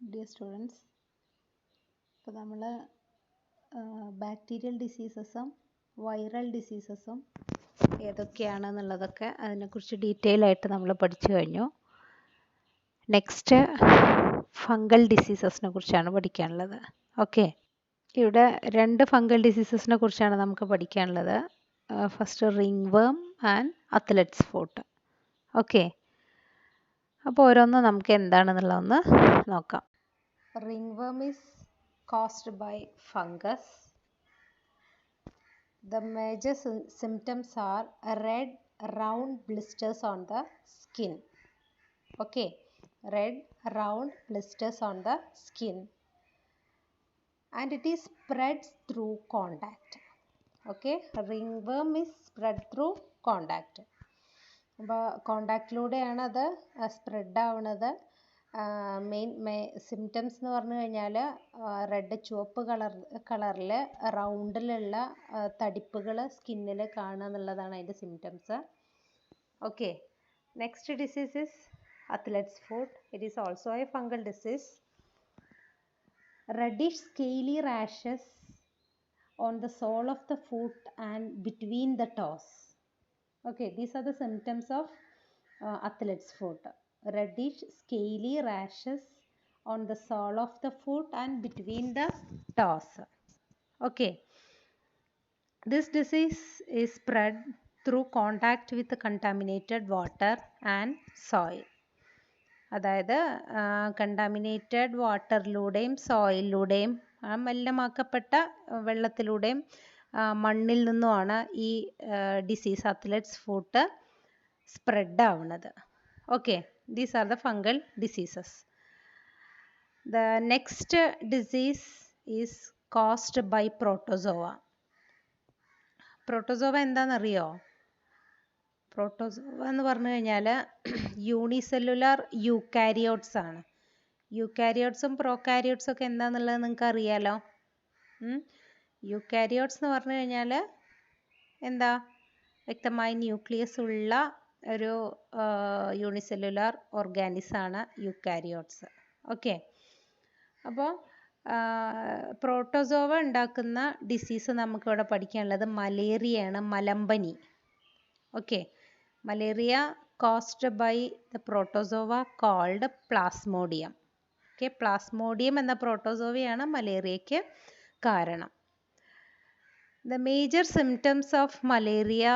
Dear students, ഇപ്പോൾ നമ്മൾ bacterial ഡിസീസസും viral ഡിസീസസും ഏതൊക്കെയാണെന്നുള്ളതൊക്കെ അതിനെക്കുറിച്ച് ഡീറ്റെയിൽ ആയിട്ട് നമ്മൾ പഠിച്ചു കഴിഞ്ഞു. നെക്സ്റ്റ് ഫംഗൽ ഡിസീസസിനെ കുറിച്ചാണ് പഠിക്കാനുള്ളത്. ഓക്കെ, ഇവിടെ 2 ഫംഗൽ ഡിസീസസിനെ കുറിച്ചാണ് നമുക്ക് പഠിക്കാനുള്ളത്. ഫസ്റ്റ് റിംഗ് വേം ആൻഡ് അത്ലറ്റ്സ് ഫുട്ട്. ഓക്കെ, അപ്പോൾ ഓരോന്നും നമുക്ക് എന്താണെന്നുള്ളതൊന്ന് നോക്കാം. Ringworm is caused by fungus. The major symptoms are red round blisters on the skin. Okay, red round blisters on the skin, and it is spread through contact. Okay, ringworm is spread through contact. അപ്പോൾ കോണ്ടാക്റ്റിലൂടെയാണ് അത് spread ആവുന്നത്. Main symptoms എന്ന് പറഞ്ഞു കഴിഞ്ഞാൽ red ചുവപ്പ് കളറിൽ റൗണ്ടിലുള്ള തടിപ്പുകൾ സ്കിന്നിൽ കാണുക എന്നുള്ളതാണ് അതിൻ്റെ symptoms. Okay, next disease is athlete's foot. It is also a fungal disease. Reddish scaly rashes on the sole of the foot and between the toes. Okay, these are the symptoms of athlete's foot. Reddish scaly rashes on the sole of the foot and between the toes. Okay, this disease is spread through contact with the contaminated water and soil. അതായത് contaminated വാട്ടറിലൂടെയും സോയിലിലൂടെയും മലിനമാക്കപ്പെട്ട വെള്ളത്തിലൂടെയും മണ്ണിൽ നിന്നുമാണ് ഈ disease athlete's foot spread ആവുന്നത്. Okay, these are the fungal diseases. The next disease is caused by protozoa. Protozoa എന്താണെന്നറിയോ? പ്രോട്ടോസോവ എന്ന് പറഞ്ഞു കഴിഞ്ഞാൽ യൂണിസെല്ലുലാർ യൂക്കാരിയോട്സ് ആണ്. യൂക്കാരിയോട്സും പ്രോകാരിയോട്സും ഒക്കെ എന്താണെന്നുള്ളത് നിങ്ങൾക്ക് അറിയാലോ. യൂക്കാരിയോട്സ് എന്ന് പറഞ്ഞു കഴിഞ്ഞാൽ എന്താ, വ്യക്തമായ ന്യൂക്ലിയസ് ഉള്ള ഒരു യൂണിസെല്ലുലാർ ഓർഗാനിസാണ് യൂക്കാരിയോട്സ്. ഓക്കെ, അപ്പോൾ പ്രോട്ടോസോവ ഉണ്ടാക്കുന്ന ഡിസീസ് നമുക്കിവിടെ പഠിക്കാനുള്ളത് മലേറിയയാണ്, മലമ്പനി. Okay, malaria caused by the protozoa called Plasmodium. Okay, Plasmodium എന്ന പ്രോട്ടോസോവയാണ് മലേറിയയ്ക്ക് കാരണം. The major symptoms of malaria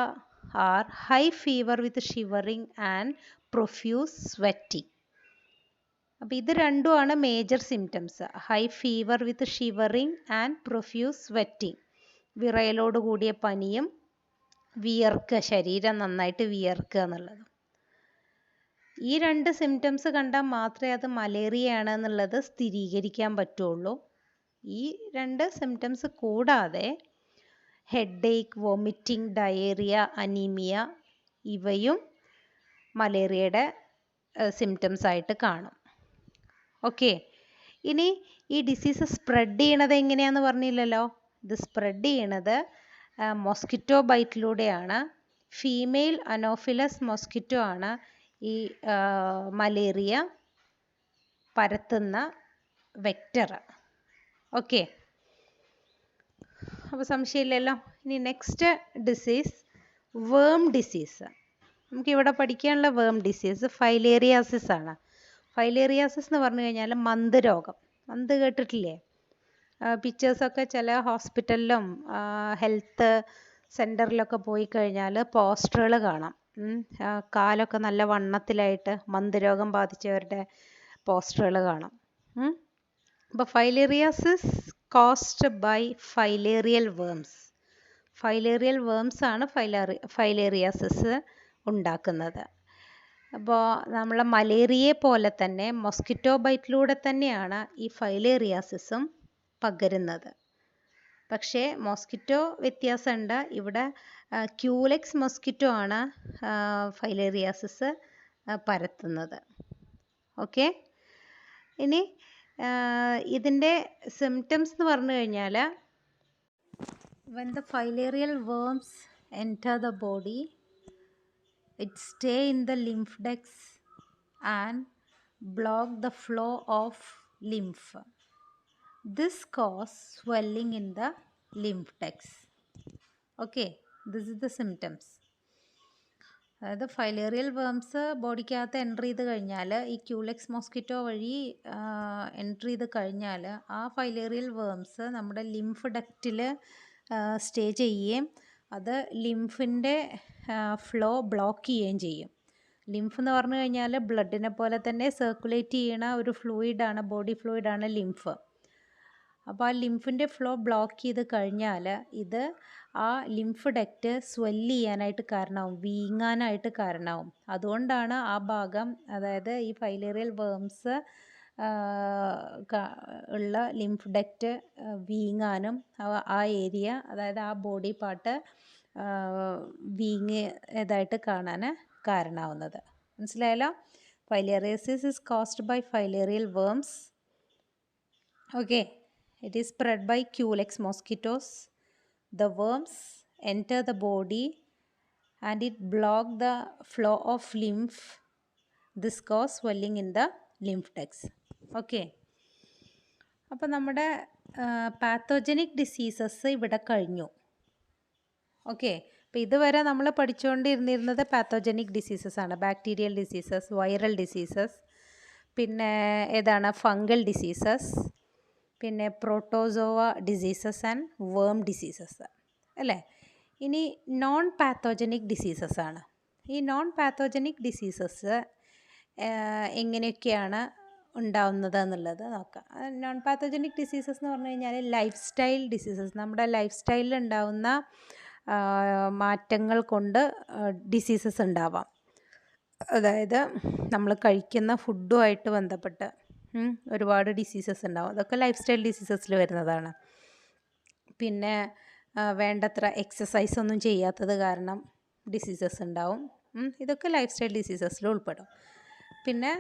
are high fever with shivering and profuse sweating. അപ്പോൾ ഇത് രണ്ടുമാണ് major symptoms. High fever with shivering and profuse sweating. വിറയലോട് കൂടിയ പനിയും വിയർക്കുക, ശരീരം നന്നായിട്ട് വിയർക്കുക എന്നുള്ളത്. ഈ 2 സിംറ്റംസ് കണ്ടാൽ മാത്രമേ അത് മലേറിയ ആണ് എന്നുള്ളത് സ്ഥിരീകരിക്കാൻ പറ്റുള്ളൂ. ഈ 2 സിംറ്റംസ് കൂടാതെ ഹെഡേക്ക്, വോമിറ്റിംഗ്, ഡയേറിയ, അനീമിയ ഇവയും മലേറിയയുടെ സിംറ്റംസ് ആയിട്ട് കാണും. ഓക്കെ, ഇനി ഈ ഡിസീസ് സ്പ്രെഡ് ചെയ്യണത് എങ്ങനെയാണെന്ന് പറഞ്ഞില്ലല്ലോ. ഇത് സ്പ്രെഡ് ചെയ്യണത് മോസ്കിറ്റോ ബൈറ്റിലൂടെയാണ്. ഫീമെയിൽ അനോഫിലസ് മോസ്കിറ്റോ ആണ് ഈ മലേറിയ പരത്തുന്ന വെക്റ്റർ. ഓക്കെ, അപ്പോൾ സംശയമില്ലല്ലോ. ഇനി നെക്സ്റ്റ് ഡിസീസ് വേം ഡിസീസ്. നമുക്കിവിടെ പഠിക്കാനുള്ള വേം ഡിസീസ് ഫൈലേറിയാസിസ് ആണ്. ഫൈലേറിയാസിസ് എന്ന് പറഞ്ഞു കഴിഞ്ഞാൽ മന്ത് രോഗം. മന്ത് കേട്ടിട്ടില്ലേ? പിക്ചേഴ്സൊക്കെ ചില ഹോസ്പിറ്റലിലും ഹെൽത്ത് സെൻറ്ററിലൊക്കെ പോയി കഴിഞ്ഞാൽ പോസ്റ്ററുകൾ കാണാം. കാലൊക്കെ നല്ല വണ്ണത്തിലായിട്ട് മന്ത് രോഗം ബാധിച്ചവരുടെ പോസ്റ്ററുകൾ കാണാം. അപ്പോൾ filariasis caused by filarial worms. Filarial worms ആണ് ഫൈലേറിയാസിസ് ഉണ്ടാക്കുന്നത്. അപ്പോൾ നമ്മളെ മലേറിയയെ പോലെ തന്നെ മോസ്കിറ്റോ ബൈറ്റിലൂടെ തന്നെയാണ് ഈ ഫൈലേറിയാസിസും പകരുന്നത്. പക്ഷേ മോസ്കിറ്റോ വ്യത്യാസമുണ്ട്. ഇവിടെ ക്യൂലെക്സ് മോസ്കിറ്റോ ആണ് ഫൈലേറിയാസിസ് പരത്തുന്നത്. ഓക്കെ, ഇനി ഇതിൻ്റെ സിംറ്റംസ് എന്ന് പറഞ്ഞു കഴിഞ്ഞാൽ when the filarial worms enter the body, it stay in the lymph ducts and block the flow of lymph. This cause swelling in the lymph ducts. Okay, this is the symptoms. അതായത് filarial worms ബോഡിക്കകത്ത് enter ചെയ്ത് കഴിഞ്ഞാൽ ഈ Culex mosquito വഴി enter ചെയ്ത് കഴിഞ്ഞാൽ ആ filarial worms നമ്മുടെ lymph ഡക്റ്റിൽ stay ചെയ്യുകയും അത് ലിംഫിൻ്റെ ഫ്ലോ ബ്ലോക്ക് ചെയ്യുകയും ചെയ്യും. ലിംഫ് എന്ന് പറഞ്ഞു കഴിഞ്ഞാൽ ബ്ലഡിനെ പോലെ തന്നെ സർക്കുലേറ്റ് ചെയ്യണ ഒരു ഫ്ലൂയിഡാണ്, ബോഡി ഫ്ലൂയിഡാണ് ലിംഫ്. അപ്പോൾ ആ ലിംഫിൻ്റെ ഫ്ലോ ബ്ലോക്ക് ചെയ്ത് കഴിഞ്ഞാൽ ഇത് ആ ലിംഫ് ഡക്റ്റ് സ്വെല്ല് ചെയ്യാനായിട്ട് കാരണമാവും, വീങ്ങാനായിട്ട് കാരണമാവും. അതുകൊണ്ടാണ് ആ ഭാഗം, അതായത് ഈ ഫൈലേറിയൽ വേംസ് ഉള്ള ലിംഫ് ഡക്റ്റ് വീങ്ങാനും ആ ഏരിയ, അതായത് ആ ബോഡി പാർട്ട് വീങ്ങിയതായിട്ട് കാണാൻ കാരണമാവുന്നത്. മനസ്സിലായല്ലോ? Filariasis is caused by filarial worms. Okay, it is spread by Culex mosquitoes. The worms enter the body and it block the flow of lymph. This cause swelling in the lymph ducts. Okay, അപ്പോൾ നമ്മുടെ pathogenic diseases ഇവിടെ കഴിഞ്ഞു. Okay, അപ്പോൾ ഇതുവരെ നമ്മൾ പഠിച്ചുകൊണ്ടിരുന്നിരുന്നത് pathogenic diseases ആണ്. Bacterial diseases, viral diseases, പിന്നെ ഏതാണ് ഫംഗൽ ഡിസീസസ്, പിന്നെ പ്രോട്ടോസോവ ഡിസീസസ് ആൻഡ് വേം ഡിസീസസ് അല്ലേ. ഇനി നോൺ പാത്തോജനിക് ഡിസീസസ് ആണ്. ഈ നോൺ പാത്തോജനിക് ഡിസീസസ് എങ്ങനെയൊക്കെയാണ് ഉണ്ടാവുന്നത് എന്നുള്ളത് നോക്കാം. നോൺ പാത്തോജനിക് ഡിസീസസ് എന്ന് പറഞ്ഞു കഴിഞ്ഞാൽ ലൈഫ് സ്റ്റൈൽ ഡിസീസസ്, നമ്മുടെ ലൈഫ് സ്റ്റൈലിൽ ഉണ്ടാവുന്ന മാറ്റങ്ങൾ കൊണ്ട് ഡിസീസസ് ഉണ്ടാവാം. അതായത് നമ്മൾ കഴിക്കുന്ന ഫുഡുമായിട്ട് ബന്ധപ്പെട്ട് ഒരുപാട് ഡിസീസസ് ഉണ്ടാവും. അതൊക്കെ ലൈഫ് സ്റ്റൈൽ ഡിസീസസിൽ വരുന്നതാണ്. പിന്നെ വേണ്ടത്ര എക്സസൈസ് ഒന്നും ചെയ്യാത്തത് കാരണം ഡിസീസസ് ഉണ്ടാവും. ഇതൊക്കെ ലൈഫ് സ്റ്റൈൽ ഡിസീസസിൽ ഉൾപ്പെടും. പിന്നെ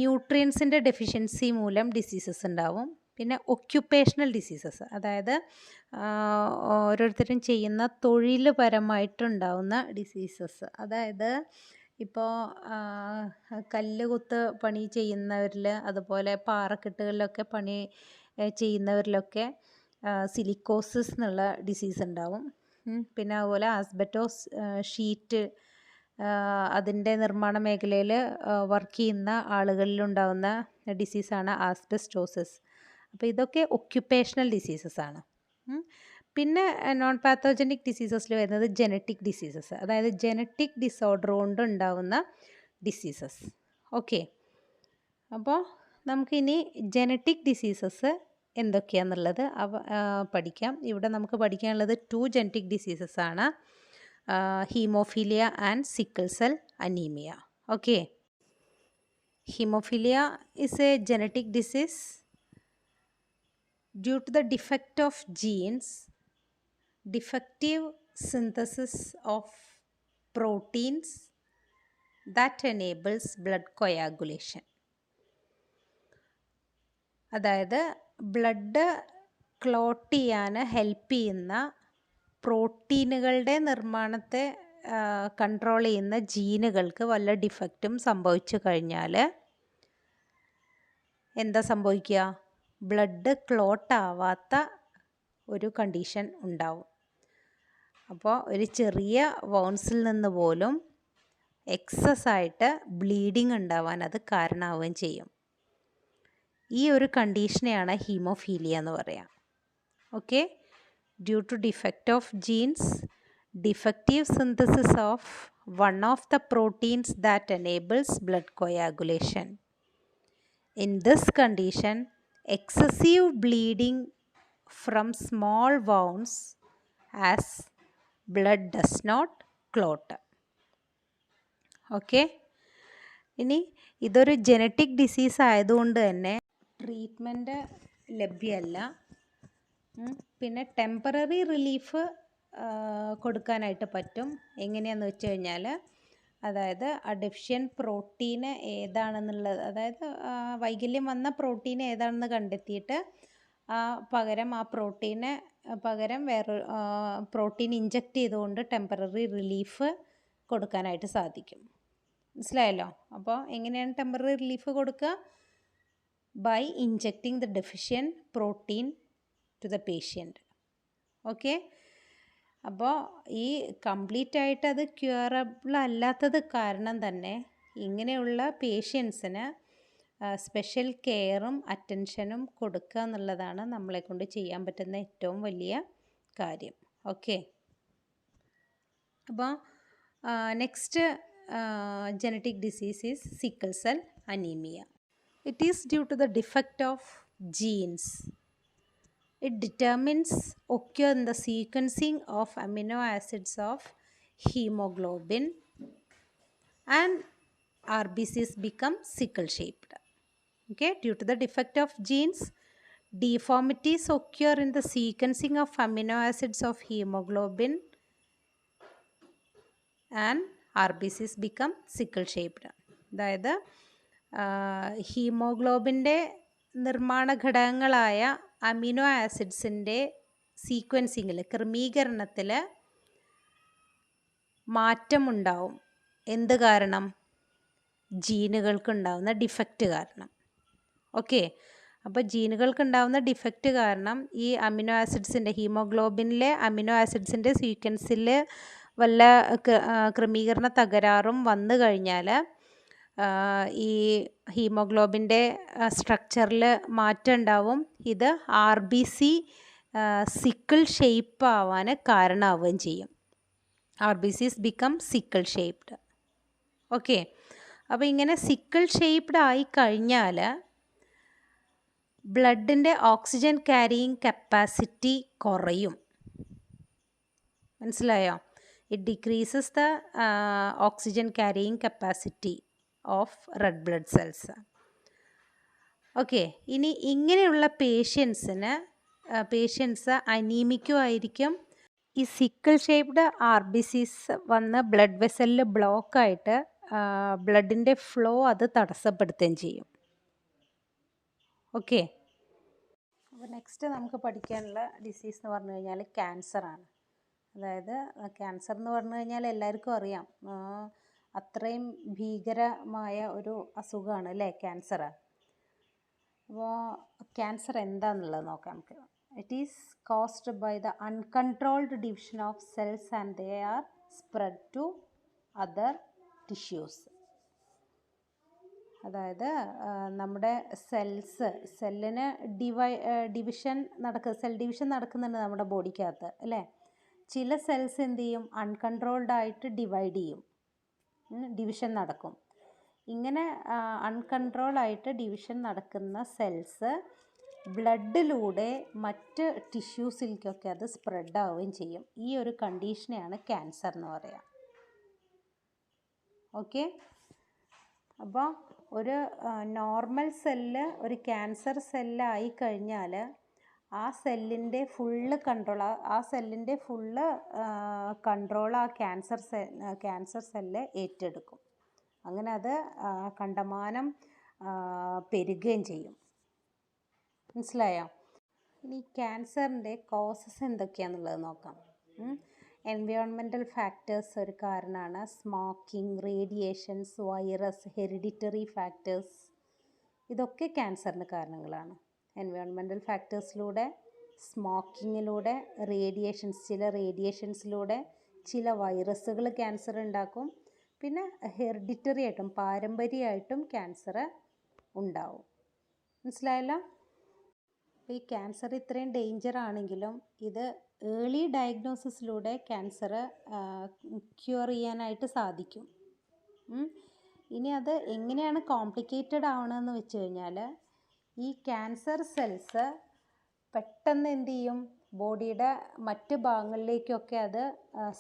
ന്യൂട്രിയൻസിൻ്റെ ഡെഫിഷ്യൻസി മൂലം ഡിസീസസ് ഉണ്ടാവും. പിന്നെ ഒക്യുപ്പേഷണൽ ഡിസീസസ്, അതായത് ഓരോരുത്തരും ചെയ്യുന്ന തൊഴിൽ പരമായിട്ടുണ്ടാവുന്ന ഡിസീസസ്. അതായത് ഇപ്പോൾ കല്ലുകുത്ത് പണി ചെയ്യുന്നവരിൽ, അതുപോലെ പാറക്കെട്ടുകളിലൊക്കെ പണി ചെയ്യുന്നവരിലൊക്കെ സിലിക്കോസിസ് എന്നുള്ള ഡിസീസ് ഉണ്ടാവും. പിന്നെ അതുപോലെ ആസ്ബറ്റോസ് ഷീറ്റ്, അതിൻ്റെ നിർമ്മാണ മേഖലയിൽ വർക്ക് ചെയ്യുന്ന ആളുകളിലുണ്ടാകുന്ന ഡിസീസാണ് ആസ്ബസ്റ്റോസിസ്. അപ്പോൾ ഇതൊക്കെ ഒക്യുപ്പേഷണൽ ഡിസീസസ് ആണ്. പിന്നെ നോൺ പാത്തോജനിക് ഡിസീസസിൽ വരുന്നത് ജനറ്റിക് ഡിസീസസ്, അതായത് ജനറ്റിക് ഡിസോർഡർ കൊണ്ട് ഉണ്ടാവുന്ന ഡിസീസസ്. ഓക്കെ, അപ്പോൾ നമുക്കിനി ജനറ്റിക് ഡിസീസസ് എന്തൊക്കെയാണെന്നുള്ളത് പഠിക്കാം. ഇവിടെ നമുക്ക് പഠിക്കാനുള്ളത് 2 ജനറ്റിക് ഡിസീസസ് ആണ്, haemophilia and sickle cell anaemia. Okay, haemophilia is A genetic disease due to the defect of genes, defective synthesis of proteins that enables blood coagulation. അതായത് blood clot ചെയ്യാൻ help ചെയ്യുന്ന പ്രോട്ടീനുകളുടെ നിർമ്മാണത്തെ control ചെയ്യുന്ന ജീനുകൾക്ക് വല്ല ഡിഫക്റ്റും സംഭവിച്ചു കഴിഞ്ഞാൽ എന്താ സംഭവിക്കുക? ബ്ലഡ് ക്ലോട്ട് ആവാത്ത ഒരു കണ്ടീഷൻ ഉണ്ടാവും. അപ്പോൾ ഒരു ചെറിയ വൗൺസിൽ നിന്ന് പോലും എക്സസ് ആയിട്ട് ബ്ലീഡിങ് ഉണ്ടാവാൻ അത് കാരണമാവുകയും ചെയ്യും. ഈ ഒരു കണ്ടീഷനെയാണ് ഹീമോഫീലിയ എന്ന് പറയാം. Okay, due to defect of genes, defective synthesis of one of the proteins that enables blood coagulation. In this condition, excessive bleeding from small wounds as blood does not clot. Okay, ഇനി ഇതൊരു genetic disease ആയതുകൊണ്ട് തന്നെ treatment ലഭ്യമല്ല. പിന്നെ temporary relief കൊടുക്കാനായിട്ട് പറ്റും. എങ്ങനെയാണെന്ന് വെച്ച് കഴിഞ്ഞാൽ, അതായത് ആ ഡെഫിഷ്യൻ പ്രോട്ടീന് ഏതാണെന്നുള്ളത്, അതായത് വൈകല്യം വന്ന പ്രോട്ടീൻ ഏതാണെന്ന് കണ്ടെത്തിയിട്ട് പകരം ആ പ്രോട്ടീന് പകരം വേറെ പ്രോട്ടീൻ ഇഞ്ചക്റ്റ് ചെയ്തുകൊണ്ട് ടെമ്പററി റിലീഫ് കൊടുക്കാനായിട്ട് സാധിക്കും. മനസ്സിലായല്ലോ? അപ്പോൾ എങ്ങനെയാണ് ടെമ്പററി റിലീഫ് കൊടുക്കുക? by injecting the deficient protein to the patient. Okay, അപ്പോൾ ഈ കംപ്ലീറ്റ് ആയിട്ട് അത് ക്യൂറബിൾ അല്ലാത്തത് കാരണം തന്നെ ഇങ്ങനെയുള്ള പേഷ്യൻസിന് സ്പെഷ്യൽ കെയറും അറ്റൻഷനും കൊടുക്കുക എന്നുള്ളതാണ് നമ്മളെ കൊണ്ട് ചെയ്യാൻ പറ്റുന്ന ഏറ്റവും വലിയ കാര്യം. ഓക്കെ, അപ്പോൾ next genetic disease is sickle cell anaemia. It is due to the defect of genes. It determines occur in the sequencing of amino acids of hemoglobin, and RBCs become sickle shaped. Okay, due to the defect of genes, deformities occur in the sequencing of amino acids of hemoglobin, and RBCs become sickle shaped. അതായത് ഹീമോഗ്ലോബിൻ്റെ നിർമ്മാണ ഘടകങ്ങളായ amino ആസിഡ്സിൻ്റെ സീക്വൻസിങ്ങിൽ, ക്രമീകരണത്തിൽ മാറ്റമുണ്ടാവും. എന്ത് കാരണം? ജീനുകൾക്കുണ്ടാവുന്ന defect കാരണം. Okay, അപ്പോൾ ജീനുകൾക്കുണ്ടാവുന്ന defect കാരണം ഈ അമിനോ ആസിഡ്സിൻ്റെ, ഹീമോഗ്ലോബിനിലെ അമിനോ ആസിഡ്സിൻ്റെ സീക്വൻസിൽ വല്ല ക്രമീകരണ തകരാറും വന്നു കഴിഞ്ഞാൽ ഈ ഹീമോഗ്ലോബിൻ്റെ സ്ട്രക്ചറിൽ മാറ്റം ഉണ്ടാവും. ഇത് RBC സിക്കിൾ ഷേപ്പ് ആവാൻ കാരണമാവുകയും ചെയ്യും. RBCs become sickle shaped. Okay, അപ്പോൾ ഇങ്ങനെ സിക്കിൾ ഷേപ്ഡ് ആയി കഴിഞ്ഞാൽ ബ്ലഡിൻ്റെ ഓക്സിജൻ ക്യാരിയിങ് കപ്പാസിറ്റി കുറയും. മനസ്സിലായോ? It decreases the oxygen carrying capacity of red blood cells. Okay, ഇനി ഇങ്ങനെയുള്ള പേഷ്യൻസ് അനീമിക്കുമായിരിക്കും. ഈ സിക്കിൾ ഷേപ്ഡ് RBCs വന്ന് ബ്ലഡ് വെസലിൽ ബ്ലോക്കായിട്ട് ബ്ലഡിൻ്റെ ഫ്ലോ അത് തടസ്സപ്പെടുത്തുകയും ചെയ്യും. ഓക്കെ, അപ്പോൾ നെക്സ്റ്റ് നമുക്ക് പഠിക്കാനുള്ള ഡിസീസ് എന്ന് പറഞ്ഞു കഴിഞ്ഞാൽ ക്യാൻസറാണ്. അതായത് ക്യാൻസർ എന്ന് പറഞ്ഞു കഴിഞ്ഞാൽ എല്ലാവർക്കും അറിയാം, അത്രയും ഭീകരമായ ഒരു അസുഖമാണ് അല്ലേ ക്യാൻസർ. അപ്പോൾ ക്യാൻസർ എന്താണെന്നുള്ളത് നോക്കാം നമുക്ക്. It is caused by the uncontrolled division of cells and they are spread to other tissues. അതായത് നമ്മുടെ സെല്ലിന് സെൽ ഡിവിഷൻ നടക്കുന്നുണ്ട് നമ്മുടെ ബോഡിക്കകത്ത് അല്ലേ. ചില സെൽസ് എന്ത് ചെയ്യും? അൺകൺട്രോൾഡ് ആയിട്ട് ഡിവൈഡ് ചെയ്യും, ഡിവിഷൻ നടക്കും. ഇങ്ങനെ അൺകൺട്രോളായിട്ട് ഡിവിഷൻ നടക്കുന്ന സെൽസ് ബ്ലഡിലൂടെ മറ്റ് ടിഷ്യൂസിലേക്കൊക്കെ അത് സ്പ്രെഡ് ആവുകയും ചെയ്യും. ഈ ഒരു കണ്ടീഷനെയാണ് ക്യാൻസർ എന്ന് പറയുക. ഓക്കെ, അപ്പോൾ ഒരു നോർമൽ സെല്ല് ഒരു ക്യാൻസർ സെല്ലായി കഴിഞ്ഞാൽ ആ സെല്ലിൻ്റെ ഫുള്ള് കൺട്രോൾ ആ ക്യാൻസർ സെല്ല് ഏറ്റെടുക്കും. അങ്ങനെ അത് കണ്ടമാനം പെരുകുകയും ചെയ്യും. മനസ്സിലായോ? ഇനി ക്യാൻസറിൻ്റെ കോസസ് എന്തൊക്കെയാണെന്നുള്ളത് നോക്കാം. എൻവയോൺമെൻറ്റൽ ഫാക്ടേഴ്സ് ഒരു കാരണമാണ്. Smoking, radiations, virus, hereditary factors, ഇതൊക്കെ ക്യാൻസറിന് കാരണങ്ങളാണ്. എൻവയോൺമെൻറ്റൽ ഫാക്ടേഴ്സിലൂടെ, സ്മോക്കിങ്ങിലൂടെ, ചില റേഡിയേഷൻസിലൂടെ ചില വൈറസുകൾ ക്യാൻസർ ഉണ്ടാക്കും. പിന്നെ ഹെറിഡിറ്ററി ആയിട്ടും പാരമ്പര്യമായിട്ടും ക്യാൻസർ ഉണ്ടാവും. മനസ്സിലായല്ലോ? അപ്പോൾ ഈ ക്യാൻസർ ഇത്രയും ഡേഞ്ചർ ആണെങ്കിലും ഇത് ഏർലി ഡയഗ്നോസിസിലൂടെ ക്യാൻസർ ക്യൂർ ചെയ്യാനായിട്ട് സാധിക്കും. ഇനി അത് എങ്ങനെയാണ് കോംപ്ലിക്കേറ്റഡ് ആവണമെന്ന് വെച്ച് കഴിഞ്ഞാൽ ഈ ക്യാൻസർ സെൽസ് പെട്ടെന്ന് എന്ത് ചെയ്യും? ബോഡിയുടെ മറ്റ് ഭാഗങ്ങളിലേക്കൊക്കെ അത്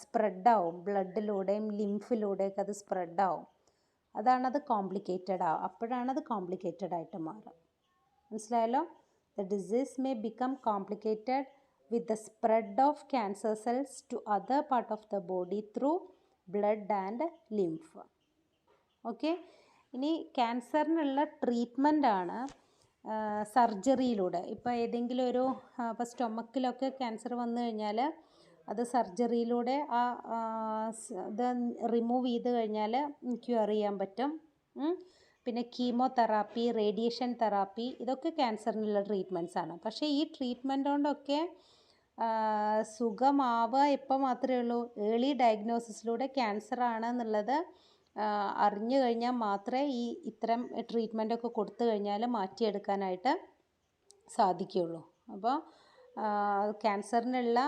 സ്പ്രെഡാവും. ബ്ലഡിലൂടെയും ലിംഫിലൂടെയൊക്കെ അത് സ്പ്രെഡാവും. അപ്പോഴാണത് കോംപ്ലിക്കേറ്റഡ് ആയിട്ട് മാറുക. മനസ്സിലായല്ലോ? The disease may become complicated with the spread of cancer cells to other part of the body through blood and lymph. Okay, ഇനി ക്യാൻസറിനുള്ള ട്രീറ്റ്മെൻറ്റാണ് സർജറിയിലൂടെ. ഇപ്പോൾ ഏതെങ്കിലും ഇപ്പോൾ സ്റ്റൊമക്കിലൊക്കെ ക്യാൻസർ വന്നു കഴിഞ്ഞാൽ അത് സർജറിയിലൂടെ ഇത് റിമൂവ് ചെയ്ത് കഴിഞ്ഞാൽ ക്യൂർ ചെയ്യാൻ പറ്റും. പിന്നെ കീമോതെറാപ്പി, റേഡിയേഷൻ തെറാപ്പി, ഇതൊക്കെ ക്യാൻസറിനുള്ള ട്രീറ്റ്മെൻറ്റ്സ് ആണ്. പക്ഷേ ഈ ട്രീറ്റ്മെൻറ്റ് കൊണ്ടൊക്കെ സുഖമാവുക എപ്പോൾ മാത്രമേ ഉള്ളൂ? ഏർലി ഡയഗ്നോസിസിലൂടെ ക്യാൻസർ ആണെന്നുള്ളത് അറിഞ്ഞു കഴിഞ്ഞാൽ മാത്രമേ ഇത്തരം ട്രീറ്റ്മെൻറ്റൊക്കെ കൊടുത്തു കഴിഞ്ഞാൽ മാറ്റിയെടുക്കാനായിട്ട് സാധിക്കുകയുള്ളൂ. അപ്പോൾ ക്യാൻസറിനുള്ള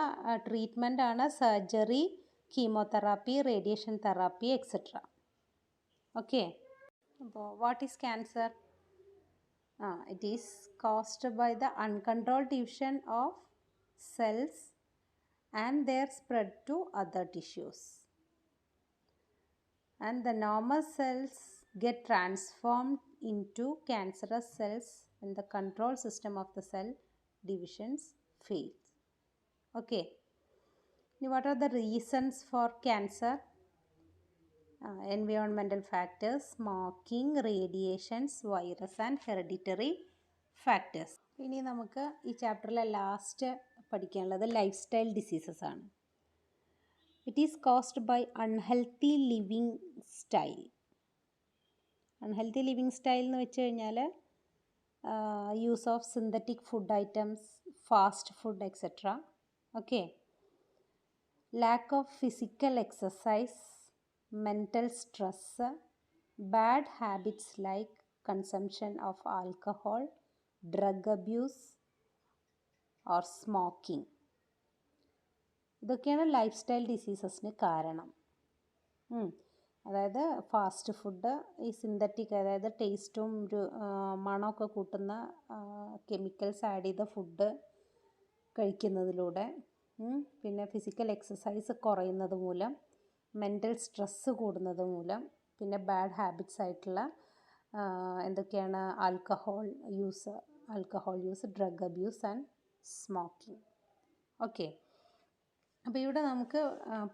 ട്രീറ്റ്മെൻറ്റാണ് surgery, chemotherapy, radiation therapy etcetera. Okay. അപ്പോൾ what is cancer? It is caused by the uncontrolled division of cells and their spread to other tissues. And the normal cells get transformed into cancerous cells when the control system of the cell divisions fails. Okay. Now, what are the reasons for cancer? Environmental factors, smoking, radiations, virus and hereditary factors. ഇനി നമുക്ക് ഈ ചാപ്റ്ററിലെ last പഠിക്കാനുള്ളത് life style diseases ആണ്. It is caused by unhealthy living style. Unhealthy living style എന്ന് വെച്ച് കഴിഞ്ഞാൽ use of synthetic food items, fast food et cetera. Okay. Lack of physical exercise, mental stress, bad habits like consumption of alcohol, drug abuse or smoking. ഇതൊക്കെയാണ് life style ഡിസീസസിന് കാരണം. അതായത് fast food, ഈ synthetic, അതായത് ടേസ്റ്റും മണമൊക്കെ കൂട്ടുന്ന കെമിക്കൽസ് ആഡ് ചെയ്ത food കഴിക്കുന്നതിലൂടെ, പിന്നെ ഫിസിക്കൽ എക്സസൈസ് കുറയുന്നത് മൂലം, മെൻ്റൽ സ്ട്രെസ്സ് കൂടുന്നത് മൂലം, പിന്നെ ബാഡ് ഹാബിറ്റ്സ് ആയിട്ടുള്ള എന്തൊക്കെയാണ്? Alcohol use, drug abuse and smoking. Okay. അപ്പോൾ ഇവിടെ നമുക്ക്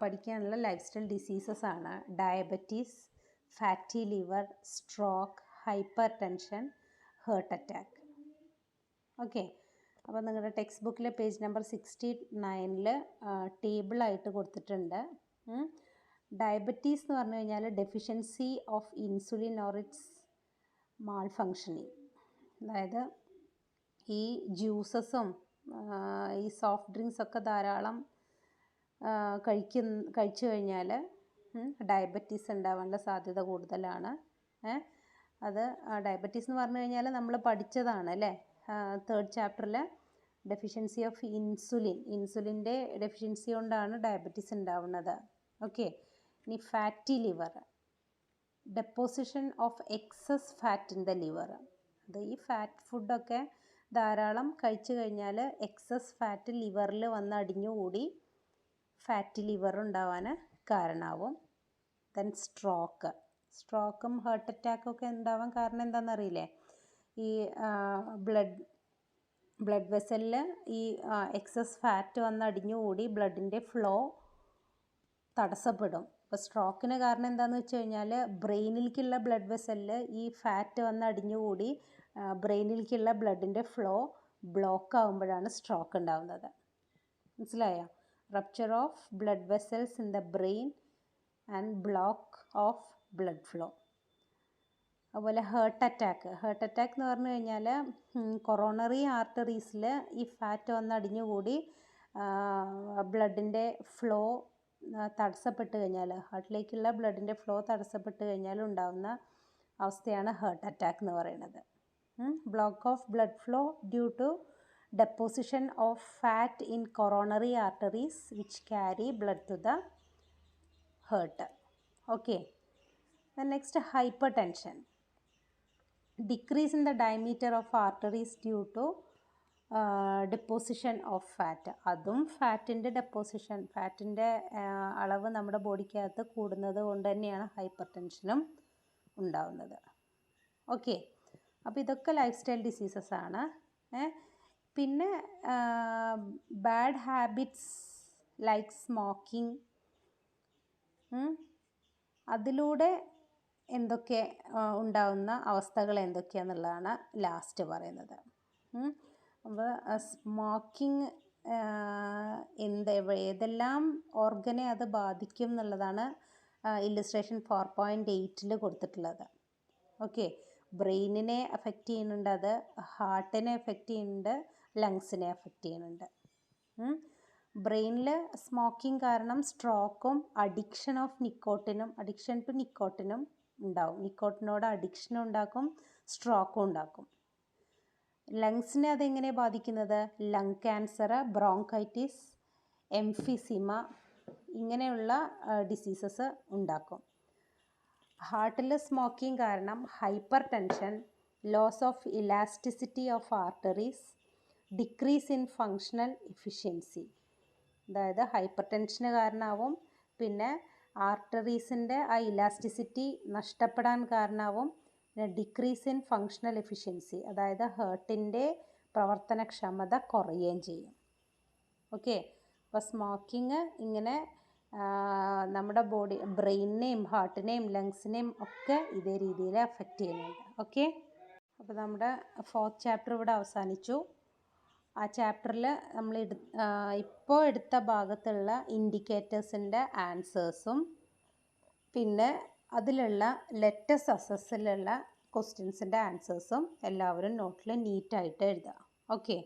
പഠിക്കാനുള്ള ലൈഫ് സ്റ്റൈൽ ഡിസീസസ് ആണ് diabetes, fatty liver, stroke, hyper tension, heart attack. Okay. അപ്പോൾ നിങ്ങളുടെ ടെക്സ്റ്റ് ബുക്കിൽ പേജ് നമ്പർ 69 ടേബിളായിട്ട് കൊടുത്തിട്ടുണ്ട്. ഡയബറ്റീസ് എന്ന് പറഞ്ഞു കഴിഞ്ഞാൽ deficiency of insulin or it's mall functioning. അതായത് ഈ ജ്യൂസസും ഈ സോഫ്റ്റ് ഡ്രിങ്ക്സൊക്കെ ധാരാളം കഴിച്ചു കഴിഞ്ഞാൽ ഡയബറ്റീസ് ഉണ്ടാവാനുള്ള സാധ്യത കൂടുതലാണ്. അത് ഡയബറ്റീസ് എന്ന് പറഞ്ഞു കഴിഞ്ഞാൽ നമ്മൾ പഠിച്ചതാണ് അല്ലേ, 3rd ചാപ്റ്ററിൽ ഡെഫിഷ്യൻസി ഓഫ് ഇൻസുലിൻ്റെ ഡെഫിഷ്യൻസി കൊണ്ടാണ് ഡയബറ്റീസ് ഉണ്ടാവുന്നത്. ഓക്കെ. ഇനി fatty liver, deposition of excess fat in the liver. അത് ഈ ഫാറ്റ് ഫുഡൊക്കെ ധാരാളം കഴിച്ചു കഴിഞ്ഞാൽ എക്സസ് ഫാറ്റ് ലിവറിൽ വന്ന് അടിഞ്ഞുകൂടി ഫാറ്റി ലിവർ ഉണ്ടാവാൻ കാരണമാവും. ദെൻ സ്ട്രോക്കും ഹാർട്ട് അറ്റാക്കൊക്കെ ഉണ്ടാവാൻ കാരണം എന്താണെന്നറിയില്ലേ? ഈ ബ്ലഡ് വെസലിൽ ഈ എക്സസ് ഫാറ്റ് വന്ന് അടിഞ്ഞുകൂടി ബ്ലഡിൻ്റെ ഫ്ലോ തടസ്സപ്പെടും. ഇപ്പോൾ സ്ട്രോക്കിന് കാരണം എന്താണെന്ന് വെച്ച് കഴിഞ്ഞാൽ ബ്രെയിനിലേക്കുള്ള ബ്ലഡ് വെസലിൽ ഈ ഫാറ്റ് വന്ന് അടിഞ്ഞുകൂടി ബ്രെയിനിലേക്കുള്ള ബ്ലഡിൻ്റെ ഫ്ലോ ബ്ലോക്ക് ആകുമ്പോഴാണ് സ്ട്രോക്ക് ഉണ്ടാകുന്നത്. മനസ്സിലായോ? Rupture of blood vessels in the brain and block of blood flow. അതുപോലെ ഹാർട്ട് അറ്റാക്ക് എന്ന് പറഞ്ഞു കഴിഞ്ഞാൽ കൊറോണറി ആർട്ടറീസിൽ ഈ ഫാറ്റ് വന്ന് അടിഞ്ഞുകൂടി ബ്ലഡിൻ്റെ ഫ്ലോ തടസ്സപ്പെട്ട് കഴിഞ്ഞാൽ, ഹാർട്ടിലേക്കുള്ള ബ്ലഡിൻ്റെ ഫ്ലോ തടസ്സപ്പെട്ട് കഴിഞ്ഞാൽ ഉണ്ടാകുന്ന അവസ്ഥയാണ് ഹാർട്ട് അറ്റാക്ക് എന്ന് പറയുന്നത്. Block of blood flow due to deposition of fat in coronary arteries which carry blood to the heart. Okay. The next, hypertension. Decrease in the diameter of arteries due to deposition of fat. അതും ഫാറ്റിൻ്റെ deposition, ഫാറ്റിൻ്റെ അളവ് നമ്മുടെ ബോഡിക്കകത്ത് കൂടുന്നത് കൊണ്ട് തന്നെയാണ് hyper ടെൻഷനും ഉണ്ടാവുന്നത്. Okay. അപ്പോൾ ഇതൊക്കെ ലൈഫ് സ്റ്റൈൽ ഡിസീസസ് ആണ്. പിന്നെ ബാഡ് ഹാബിറ്റ്സ് ലൈക്ക് സ്മോക്കിംഗ്, അതിലൂടെ എന്തൊക്കെ ഉണ്ടാവുന്ന അവസ്ഥകൾ എന്തൊക്കെയാണെന്നുള്ളതാണ് ലാസ്റ്റ് പറയുന്നത്. അപ്പോൾ സ്മോക്കിംഗ് ഏതെല്ലാം ഓർഗനെ അത് ബാധിക്കും എന്നുള്ളതാണ് ഇല്ലുസ്ട്രേഷൻ 4.8 കൊടുത്തിട്ടുള്ളത്. ഓക്കെ. ബ്രെയിനിനെ എഫക്റ്റ് ചെയ്യുന്നുണ്ട്, അത് ഹാർട്ടിനെ എഫക്റ്റ് ചെയ്യുന്നുണ്ട്, ലങ്സിനെ എഫക്റ്റ് ചെയ്യുന്നുണ്ട്. ബ്രെയിനിൽ സ്മോക്കിംഗ് കാരണം സ്ട്രോക്കും അഡിക്ഷൻ ടു നിക്കോട്ടിനും ഉണ്ടാവും. നിക്കോട്ടിനോട് അഡിക്ഷനും ഉണ്ടാക്കും, സ്ട്രോക്കും ഉണ്ടാക്കും. ലങ്സിനെ അതെങ്ങനെ ബാധിക്കുന്നത്? ലങ് ക്യാൻസർ, ബ്രോങ്കൈറ്റിസ്, എംഫിസിമ ഇങ്ങനെയുള്ള ഡിസീസസ് ഉണ്ടാക്കും. ഹാർട്ടിൽ സ്മോക്കിംഗ് കാരണം hypertension, loss of elasticity of arteries, decrease in functional efficiency. അതായത് ഹൈപ്പർ ടെൻഷന് കാരണമാവും, പിന്നെ ആർട്ടറീസിൻ്റെ ആ ഇലാസ്റ്റിസിറ്റി നഷ്ടപ്പെടാൻ കാരണമാവും, പിന്നെ ഡിക്രീസ് ഇൻ ഫങ്ഷണൽ എഫിഷ്യൻസി, അതായത് ഹേർട്ടിൻ്റെ പ്രവർത്തനക്ഷമത കുറയുകയും ചെയ്യും. ഓക്കെ, അപ്പോൾ സ്മോക്കിങ് ഇങ്ങനെ നമ്മുടെ ബ്രെയിനിനെയും ഹാർട്ടിനെയും ലങ്സിനെയും ഒക്കെ ഇതേ രീതിയിൽ അഫക്റ്റ് ചെയ്യുന്നുണ്ട്. ഓക്കെ, അപ്പോൾ നമ്മുടെ 4th ചാപ്റ്റർ ഇവിടെ അവസാനിച്ചു. ആ ചാപ്റ്ററിൽ നമ്മൾ ഇപ്പോൾ എടുത്ത ഭാഗത്തുള്ള ഇൻഡിക്കേറ്റേഴ്സിൻ്റെ ആൻസേഴ്സും പിന്നെ അതിലുള്ള ലെറ്റസ് അസസ്സിലുള്ള ക്വസ്റ്റ്യൻസിൻ്റെ ആൻസേഴ്സും എല്ലാവരും നോട്ടിൽ നീറ്റായിട്ട് എഴുതുക. ഓക്കെ.